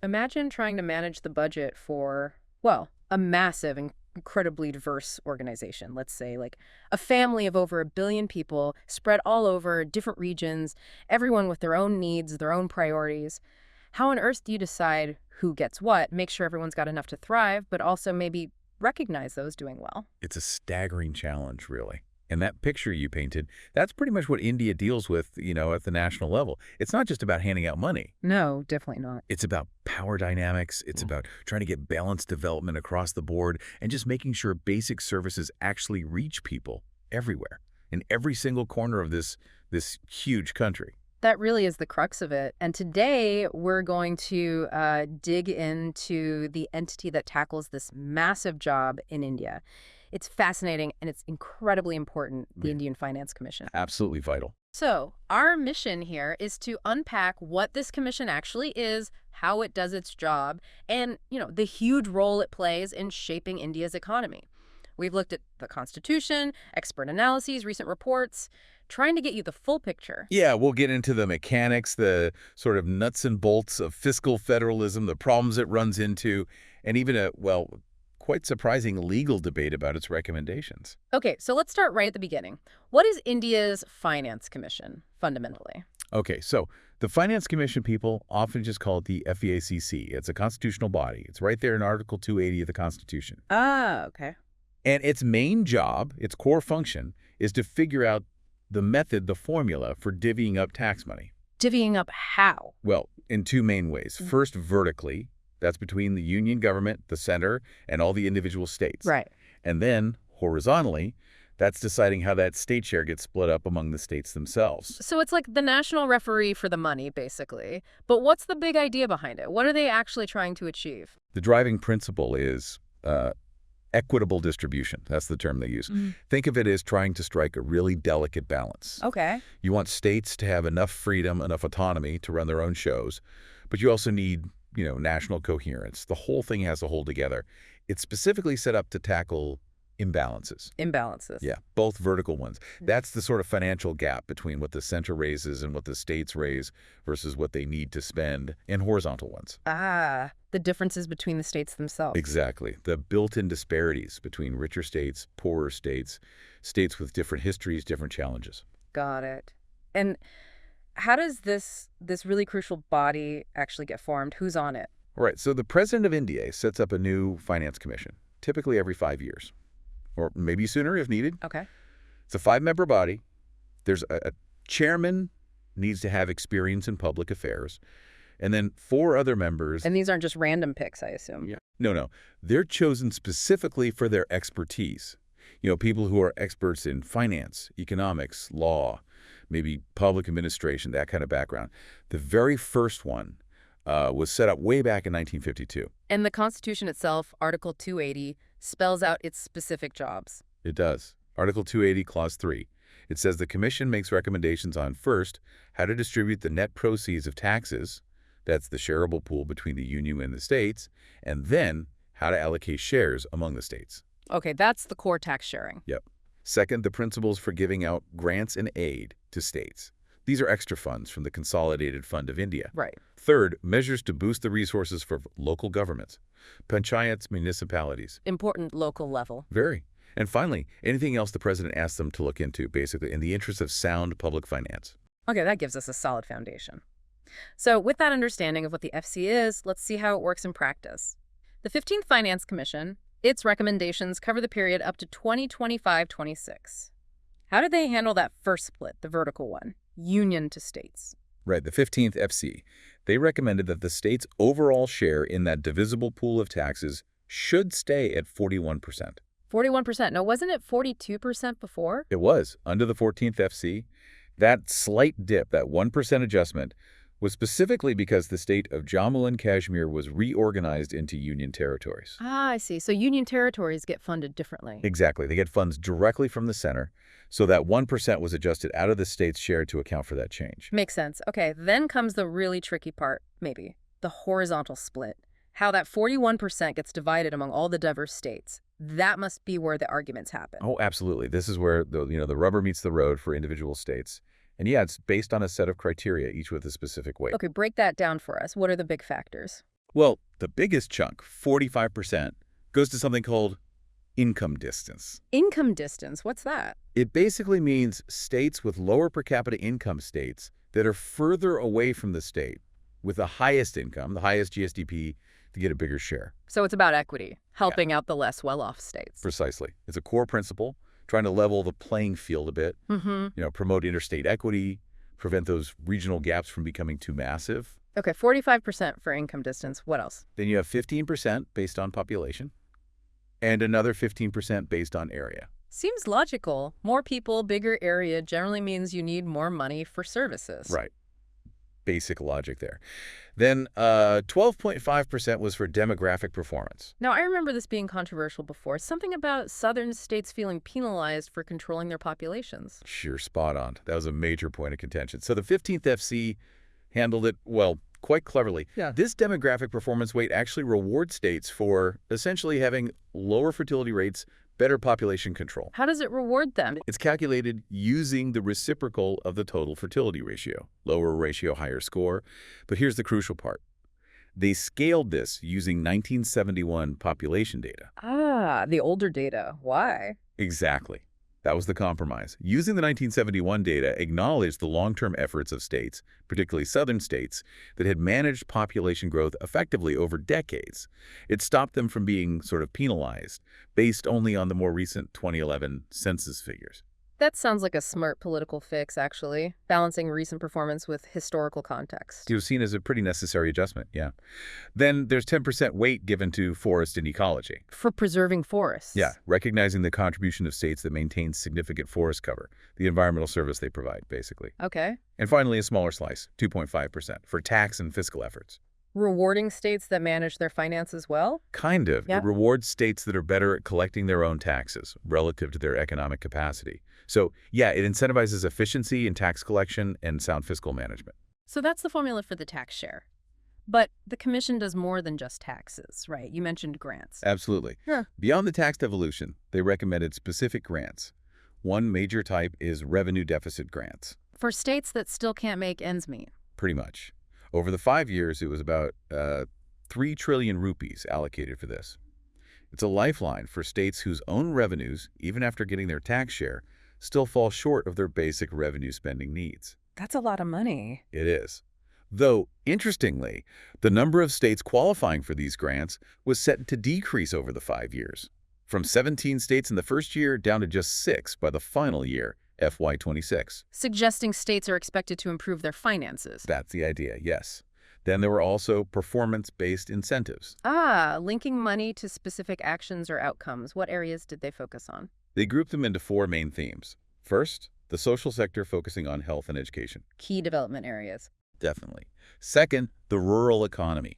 Imagine trying to manage the budget for, well, a massive and incredibly diverse organization. Let's say, like, a family of over 1 billion people spread all over different regions, everyone with their own needs, their own priorities. How on earth do you decide who gets what, make sure everyone's got enough to thrive, but also maybe recognize those doing well? It's a staggering challenge, really. And that picture you painted, that's pretty much what India deals with, at the national level. It's not just about handing out money. No, definitely not. It's about power dynamics. It's about trying to get balanced development across the board and just making sure basic services actually reach people everywhere, in every single corner of this huge country. That really is the crux of it. And today we're going to dig into the entity that tackles this massive job in India. It's fascinating and it's incredibly important, the Yeah. Indian Finance Commission. Absolutely vital. So, our mission here is to unpack what this commission actually is, how it does its job, and, the huge role it plays in shaping India's economy. We've looked at the Constitution, expert analyses, recent reports, trying to get you the full picture. Yeah, we'll get into the mechanics, the sort of nuts and bolts of fiscal federalism, the problems it runs into, and even quite surprising legal debate about its recommendations. Okay, so let's start right at the beginning. What is India's Finance Commission, fundamentally? Okay, so the Finance Commission people often just call it the FEACC. It's a constitutional body. It's right there in Article 280 of the Constitution. Ah, okay. And its main job, its core function, is to figure out the method, the formula for divvying up tax money. Divvying up how? Well, in two main ways. Mm. First, vertically. That's between the union government, the center, and all the individual states. Right. And then, horizontally, that's deciding how that state share gets split up among the states themselves. So it's like the national referee for the money, basically. But what's the big idea behind it? What are they actually trying to achieve? The driving principle is equitable distribution. That's the term they use. Think of it as trying to strike a really delicate balance. Okay. You want states to have enough freedom, enough autonomy to run their own shows, but you also need national coherence. The whole thing has to hold together. It's specifically set up to tackle imbalances. Imbalances. Yeah, both vertical ones. That's the sort of financial gap between what the center raises and what the states raise versus what they need to spend, and horizontal ones. Ah, the differences between the states themselves. Exactly. The built-in disparities between richer states, poorer states, states with different histories, different challenges. Got it. And how does this really crucial body actually get formed? Who's on it? All right, so the president of India sets up a new finance commission, typically every 5 years, or maybe sooner if needed. Okay. It's a 5-member body. There's a chairman, needs to have experience in public affairs, and then 4 other members. And these aren't just random picks, I assume. Yeah. No. They're chosen specifically for their expertise. People who are experts in finance, economics, law, maybe public administration, that kind of background. The very first one was set up way back in 1952. And the Constitution itself, Article 280, spells out its specific jobs. It does. Article 280, Clause 3. It says the Commission makes recommendations on, first, how to distribute the net proceeds of taxes, that's the shareable pool between the union and the states, and then how to allocate shares among the states. Okay, that's the core tax sharing. Yep. Second, the principles for giving out grants and aid to states. These are extra funds from the Consolidated Fund of India. Right. Third, measures to boost the resources for local governments, panchayats, municipalities. Important local level. Very. And finally, anything else the president asks them to look into, basically, in the interest of sound public finance. Okay, that gives us a solid foundation. So with that understanding of what the FC is, let's see how it works in practice. The 15th Finance Commission, its recommendations cover the period up to 2025-26. How did they handle that first split, the vertical one, union to states? Right, the 15th FC. They recommended that the state's overall share in that divisible pool of taxes should stay at 41%. 41%. No, wasn't it 42% before? It was. Under the 14th FC, that slight dip, that 1% adjustment, was specifically because the state of Jammu and Kashmir was reorganized into union territories. Ah, I see. So union territories get funded differently. Exactly. They get funds directly from the center, so that 1% was adjusted out of the state's share to account for that change. Makes sense. Okay, then comes the really tricky part, maybe, the horizontal split. How that 41% gets divided among all the diverse states. That must be where the arguments happen. Oh, absolutely. This is where the rubber meets the road for individual states. And yeah, it's based on a set of criteria, each with a specific weight. Okay, break that down for us. What are the big factors? Well, the biggest chunk, 45%, goes to something called income distance. Income distance, what's that? It basically means states with lower per capita income states that are further away from the state with the highest income, the highest GSDP, to get a bigger share. So it's about equity, helping out the less well-off states. Precisely. It's a core principle, trying to level the playing field a bit, promote interstate equity, prevent those regional gaps from becoming too massive. Okay, 45% for income distance. What else? Then you have 15% based on population and another 15% based on area. Seems logical. More people, bigger area generally means you need more money for services. Right. Basic logic there. Then 12.5% was for demographic performance. Now, I remember this being controversial before. Something about southern states feeling penalized for controlling their populations. Sure, spot on. That was a major point of contention. So the 15th FC handled it, well, quite cleverly. Yeah. This demographic performance weight actually rewards states for essentially having lower fertility rates, better population control. How does it reward them? It's calculated using the reciprocal of the total fertility ratio. Lower ratio, higher score. But here's the crucial part. They scaled this using 1971 population data. Ah, the older data. Why? Exactly. That was the compromise. Using the 1971 data acknowledged the long-term efforts of states, particularly southern states, that had managed population growth effectively over decades. It stopped them from being sort of penalized, based only on the more recent 2011 census figures. That sounds like a smart political fix, actually, balancing recent performance with historical context. It was seen as a pretty necessary adjustment, yeah. Then there's 10% weight given to forest and ecology. For preserving forests. Yeah, recognizing the contribution of states that maintain significant forest cover, the environmental service they provide, basically. Okay. And finally, a smaller slice, 2.5%, for tax and fiscal efforts. Rewarding states that manage their finances well? Kind of. Yeah. It rewards states that are better at collecting their own taxes relative to their economic capacity. So, yeah, it incentivizes efficiency in tax collection and sound fiscal management. So that's the formula for the tax share. But the commission does more than just taxes, right? You mentioned grants. Absolutely. Yeah. Beyond the tax devolution, they recommended specific grants. One major type is revenue deficit grants. For states that still can't make ends meet. Pretty much. Over the 5 years, it was about 3 trillion rupees allocated for this. It's a lifeline for states whose own revenues, even after getting their tax share, still fall short of their basic revenue spending needs. That's a lot of money. It is. Though, interestingly, the number of states qualifying for these grants was set to decrease over the 5 years, from 17 states in the first year down to just 6 by the final year, FY26. Suggesting states are expected to improve their finances. That's the idea, yes. Then there were also performance-based incentives. Ah, linking money to specific actions or outcomes. What areas did they focus on? They grouped them into 4 main themes. First, the social sector focusing on health and education. Key development areas. Definitely. Second, the rural economy.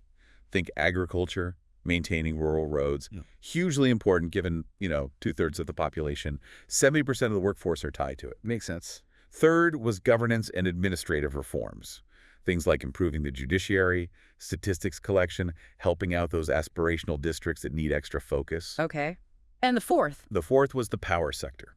Think agriculture, maintaining rural roads. Yeah. Hugely important given, 2/3 of the population. 70% of the workforce are tied to it. Makes sense. Third was governance and administrative reforms. Things like improving the judiciary, statistics collection, helping out those aspirational districts that need extra focus. Okay. And the fourth? The fourth was the power sector.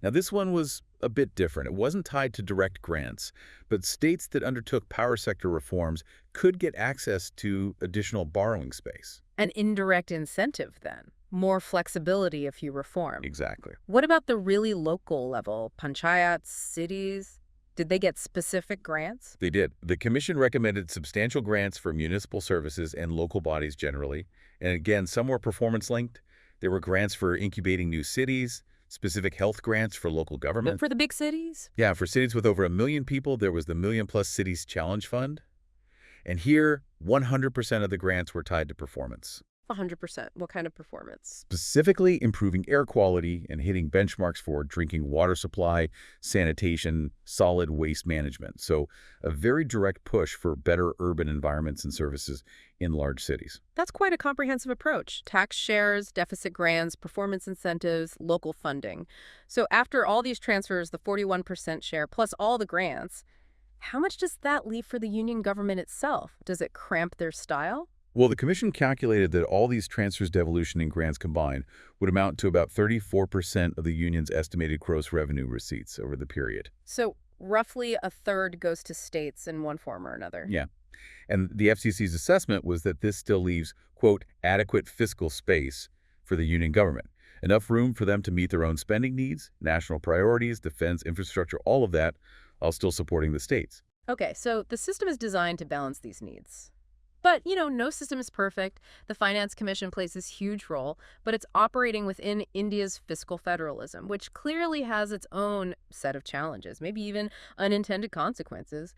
Now, this one was a bit different. It wasn't tied to direct grants, but states that undertook power sector reforms could get access to additional borrowing space. An indirect incentive, then. More flexibility if you reform. Exactly. What about the really local level? Panchayats, cities? Did they get specific grants? They did. The commission recommended substantial grants for municipal services and local bodies generally. And again, some were performance-linked. There were grants for incubating new cities, specific health grants for local government. For the big cities? Yeah, for cities with over 1 million people, there was the Million Plus Cities Challenge Fund. And here, 100% of the grants were tied to performance. 100%. What kind of performance? Specifically improving air quality and hitting benchmarks for drinking water supply, sanitation, solid waste management. So a very direct push for better urban environments and services in large cities. That's quite a comprehensive approach. Tax shares, deficit grants, performance incentives, local funding. So after all these transfers, the 41% share plus all the grants, how much does that leave for the union government itself? Does it cramp their style? Well, the commission calculated that all these transfers, devolution, and grants combined would amount to about 34% of the union's estimated gross revenue receipts over the period. So roughly a third goes to states in one form or another. Yeah. And the FCC's assessment was that this still leaves, quote, adequate fiscal space for the union government. Enough room for them to meet their own spending needs, national priorities, defense, infrastructure, all of that, while still supporting the states. Okay, so the system is designed to balance these needs. But, no system is perfect. The Finance Commission plays this huge role, but it's operating within India's fiscal federalism, which clearly has its own set of challenges, maybe even unintended consequences.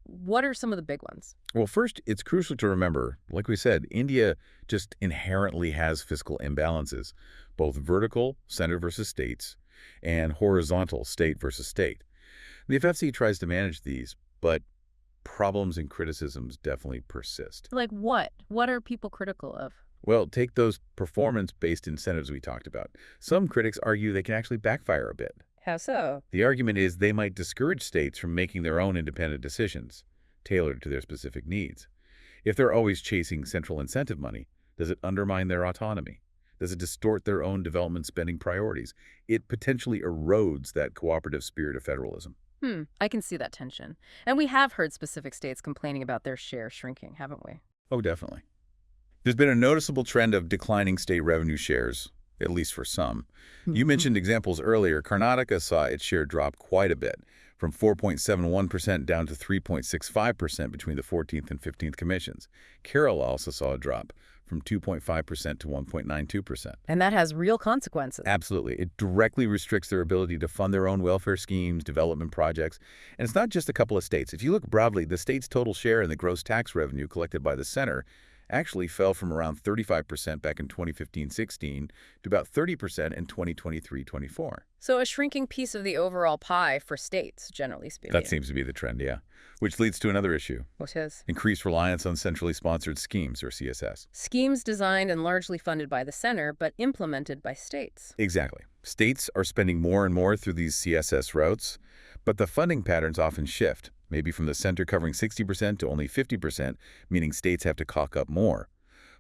What are some of the big ones? Well, first, it's crucial to remember, like we said, India just inherently has fiscal imbalances, both vertical, center versus states, and horizontal, state versus state. The FFC tries to manage these, but problems and criticisms definitely persist. Like what? What are people critical of? Well, take those performance-based incentives we talked about. Some critics argue they can actually backfire a bit. How so? The argument is they might discourage states from making their own independent decisions, tailored to their specific needs. If they're always chasing central incentive money, does it undermine their autonomy? Does it distort their own development spending priorities? It potentially erodes that cooperative spirit of federalism. I can see that tension. And we have heard specific states complaining about their share shrinking, haven't we? Oh, definitely. There's been a noticeable trend of declining state revenue shares, at least for some. You mentioned examples earlier. Karnataka saw its share drop quite a bit, from 4.71% down to 3.65% between the 14th and 15th commissions. Kerala also saw a drop from 2.5% to 1.92%. And that has real consequences. Absolutely. It directly restricts their ability to fund their own welfare schemes, development projects. And it's not just a couple of states. If you look broadly, the state's total share in the gross tax revenue collected by the center actually fell from around 35% back in 2015-16 to about 30% in 2023-24. So a shrinking piece of the overall pie for states, generally speaking. That seems to be the trend, yeah. Which leads to another issue. What is? Increased reliance on centrally sponsored schemes, or CSS. Schemes designed and largely funded by the center, but implemented by states. Exactly. States are spending more and more through these CSS routes, but the funding patterns often shift, maybe from the center covering 60% to only 50%, meaning states have to cough up more.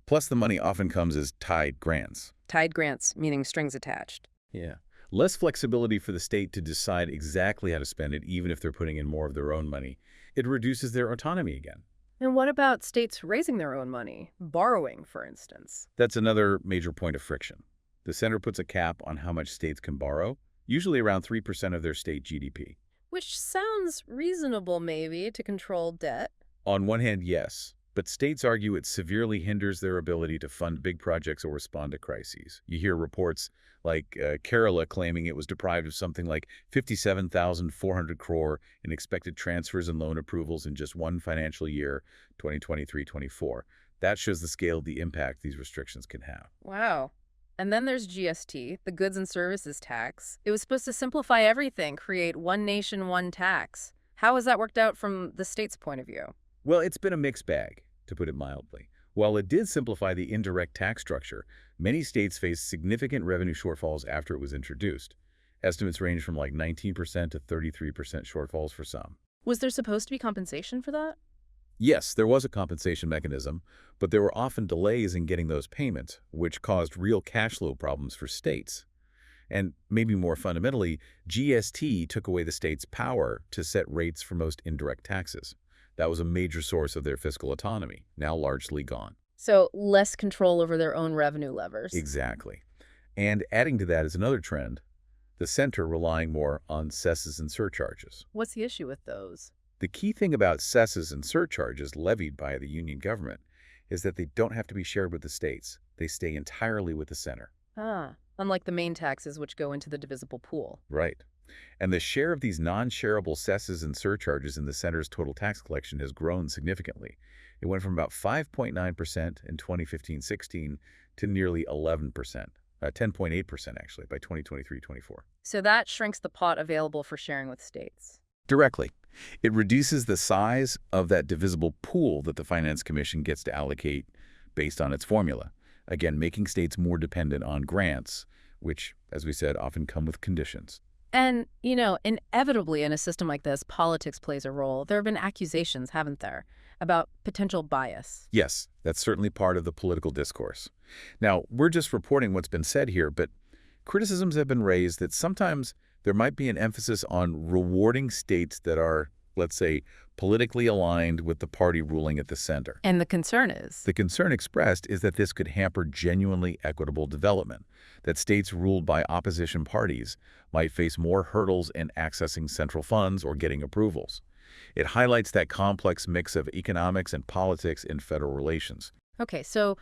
Plus, the money often comes as tied grants. Tied grants, meaning strings attached. Yeah. Less flexibility for the state to decide exactly how to spend it, even if they're putting in more of their own money. It reduces their autonomy again. And what about states raising their own money? Borrowing, for instance. That's another major point of friction. The center puts a cap on how much states can borrow, usually around 3% of their state GDP. Which sounds reasonable, maybe, to control debt. On one hand, yes, but states argue it severely hinders their ability to fund big projects or respond to crises. You hear reports like Kerala claiming it was deprived of something like 57,400 crore in expected transfers and loan approvals in just one financial year, 2023-24. That shows the scale of the impact these restrictions can have. Wow. And then there's GST, the goods and services tax. It was supposed to simplify everything, create one nation, one tax. How has that worked out from the state's point of view? Well, it's been a mixed bag, to put it mildly. While it did simplify the indirect tax structure, many states faced significant revenue shortfalls after it was introduced. Estimates range from like 19% to 33% shortfalls for some. Was there supposed to be compensation for that? Yes, there was a compensation mechanism, but there were often delays in getting those payments, which caused real cash flow problems for states. And maybe more fundamentally, GST took away the state's power to set rates for most indirect taxes. That was a major source of their fiscal autonomy, now largely gone. So less control over their own revenue levers. Exactly. And adding to that is another trend, the center relying more on cesses and surcharges. What's the issue with those? The key thing about cesses and surcharges levied by the union government is that they don't have to be shared with the states. They stay entirely with the center. Unlike the main taxes, which go into the divisible pool. Right. And the share of these non-shareable cesses and surcharges in the center's total tax collection has grown significantly. It went from about 5.9% in 2015-16 to nearly 11%, 10.8% actually, by 2023-24. So that shrinks the pot available for sharing with states. Directly. It reduces the size of that divisible pool that the Finance Commission gets to allocate based on its formula. Again, making states more dependent on grants, which, as we said, often come with conditions. And, inevitably in a system like this, politics plays a role. There have been accusations, haven't there, about potential bias. Yes, that's certainly part of the political discourse. Now, we're just reporting what's been said here, but criticisms have been raised that sometimes there might be an emphasis on rewarding states that are let's say, politically aligned with the party ruling at the center. And the concern is? The concern expressed is that this could hamper genuinely equitable development, that states ruled by opposition parties might face more hurdles in accessing central funds or getting approvals. It highlights that complex mix of economics and politics in federal relations. Okay, so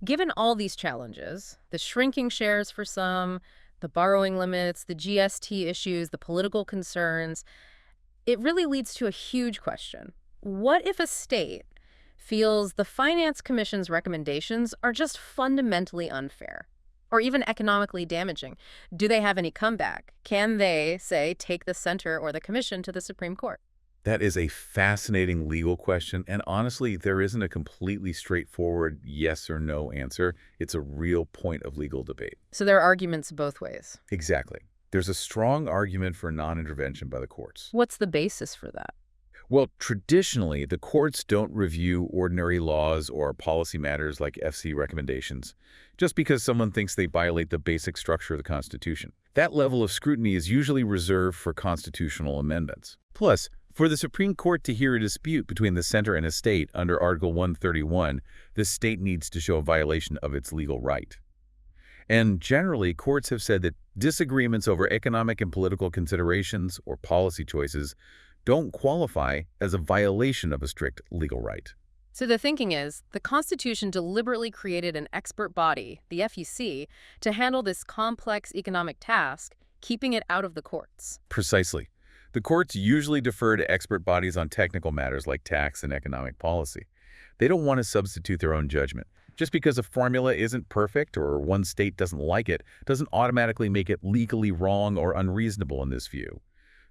given all these challenges, the shrinking shares for some, the borrowing limits, the GST issues, the political concerns, it really leads to a huge question. What if a state feels the Finance Commission's recommendations are just fundamentally unfair or even economically damaging? Do they have any comeback? Can they, say, take the center or the commission to the Supreme Court? That is a fascinating legal question, and honestly, there isn't a completely straightforward yes or no answer. It's a real point of legal debate. So there are arguments both ways. Exactly. There's a strong argument for non-intervention by the courts. What's the basis for that? Well, traditionally, the courts don't review ordinary laws or policy matters like FC recommendations just because someone thinks they violate the basic structure of the Constitution. That level of scrutiny is usually reserved for constitutional amendments. Plus, for the Supreme Court to hear a dispute between the center and a state under Article 131, the state needs to show a violation of its legal right. And generally, courts have said that disagreements over economic and political considerations or policy choices don't qualify as a violation of a strict legal right. So the thinking is, the Constitution deliberately created an expert body, the FEC, to handle this complex economic task, keeping it out of the courts. Precisely. The courts usually defer to expert bodies on technical matters like tax and economic policy. They don't want to substitute their own judgment. Just because a formula isn't perfect or one state doesn't like it doesn't automatically make it legally wrong or unreasonable in this view.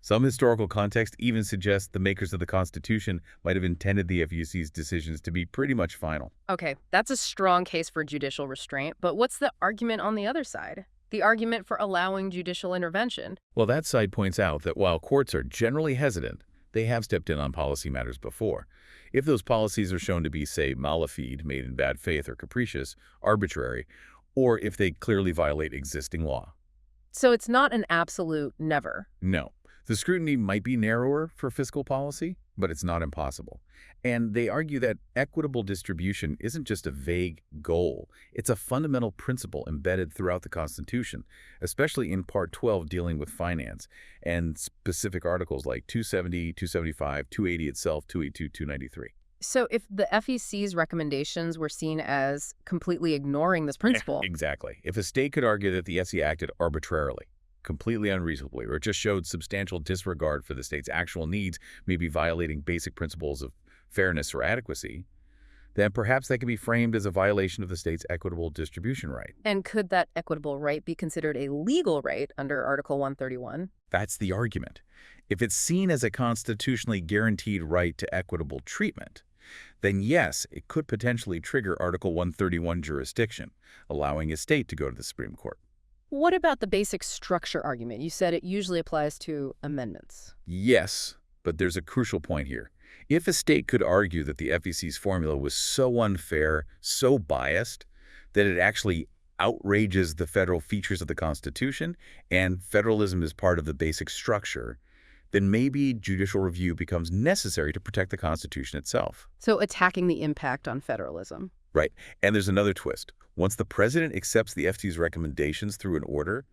Some historical context even suggests the makers of the Constitution might have intended the FEC's decisions to be pretty much final. Okay, that's a strong case for judicial restraint, but what's the argument on the other side? The argument for allowing judicial intervention? Well, that side points out that while courts are generally hesitant, they have stepped in on policy matters before. If those policies are shown to be, say, malafide, made in bad faith or capricious, arbitrary, or if they clearly violate existing law. So it's not an absolute never. No. The scrutiny might be narrower for fiscal policy, but it's not impossible. And they argue that equitable distribution isn't just a vague goal. It's a fundamental principle embedded throughout the Constitution, especially in Part 12 dealing with finance, and specific articles like 270, 275, 280 itself, 282, 293. So if the FEC's recommendations were seen as completely ignoring this principle... Exactly. If a state could argue that the SE acted arbitrarily, completely unreasonably, or just showed substantial disregard for the state's actual needs, maybe violating basic principles of fairness or adequacy, then perhaps that could be framed as a violation of the state's equitable distribution right. And could that equitable right be considered a legal right under Article 131? That's the argument. If it's seen as a constitutionally guaranteed right to equitable treatment, then yes, it could potentially trigger Article 131 jurisdiction, allowing a state to go to the Supreme Court. What about the basic structure argument? You said it usually applies to amendments. Yes, but there's a crucial point here. If a state could argue that the FEC's formula was so unfair, so biased, that it actually outrages the federal features of the Constitution and federalism is part of the basic structure, then maybe judicial review becomes necessary to protect the Constitution itself. So attacking the impact on federalism. Right. And there's another twist. Once the president accepts the FTC's recommendations through an order,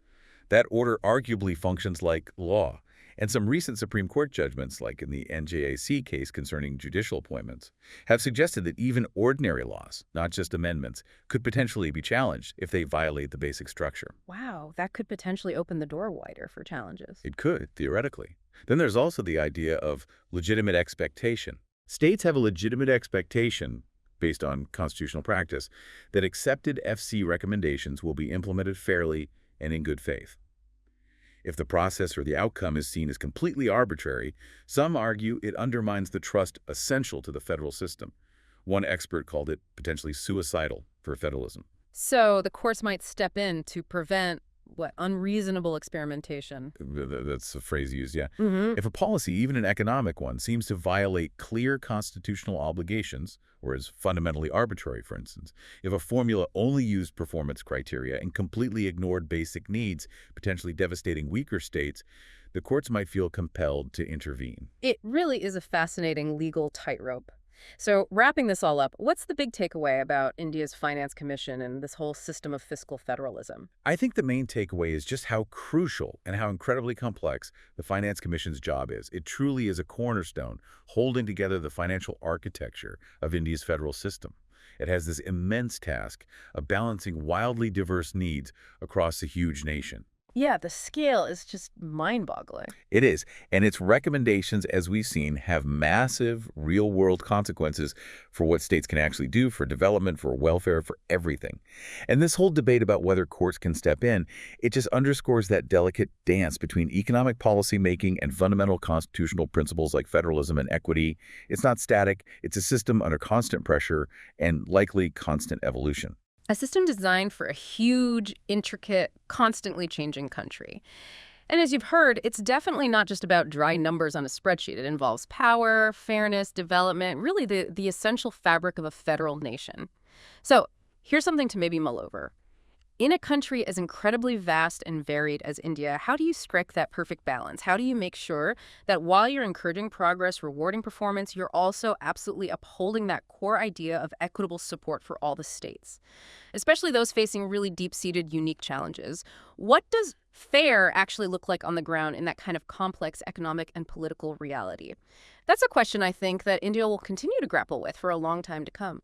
that order arguably functions like law. And some recent Supreme Court judgments, like in the NJAC case concerning judicial appointments, have suggested that even ordinary laws, not just amendments, could potentially be challenged if they violate the basic structure. Wow, that could potentially open the door wider for challenges. It could, theoretically. Then there's also the idea of legitimate expectation. States have a legitimate expectation, based on constitutional practice, that accepted FC recommendations will be implemented fairly and in good faith. If the process or the outcome is seen as completely arbitrary, some argue it undermines the trust essential to the federal system. One expert called it potentially suicidal for federalism. So the courts might step in to prevent, unreasonable experimentation. That's a phrase used, yeah. Mm-hmm. If a policy, even an economic one, seems to violate clear constitutional obligations, or is fundamentally arbitrary, for instance, if a formula only used performance criteria and completely ignored basic needs, potentially devastating weaker states, the courts might feel compelled to intervene. It really is a fascinating legal tightrope. So, wrapping this all up, what's the big takeaway about India's Finance Commission and this whole system of fiscal federalism? I think the main takeaway is just how crucial and how incredibly complex the Finance Commission's job is. It truly is a cornerstone holding together the financial architecture of India's federal system. It has this immense task of balancing wildly diverse needs across a huge nation. Yeah, the scale is just mind-boggling. It is, and its recommendations, as we've seen, have massive real-world consequences for what states can actually do for development, for welfare, for everything. And this whole debate about whether courts can step in, it just underscores that delicate dance between economic policy making and fundamental constitutional principles like federalism and equity. It's not static. It's a system under constant pressure and likely constant evolution. A system designed for a huge, intricate, constantly changing country. And as you've heard, it's definitely not just about dry numbers on a spreadsheet. It involves power, fairness, development, really the essential fabric of a federal nation. So here's something to maybe mull over. In a country as incredibly vast and varied as India, how do you strike that perfect balance? How do you make sure that while you're encouraging progress, rewarding performance, you're also absolutely upholding that core idea of equitable support for all the states, especially those facing really deep-seated, unique challenges? What does fair actually look like on the ground in that kind of complex economic and political reality? That's a question I think that India will continue to grapple with for a long time to come.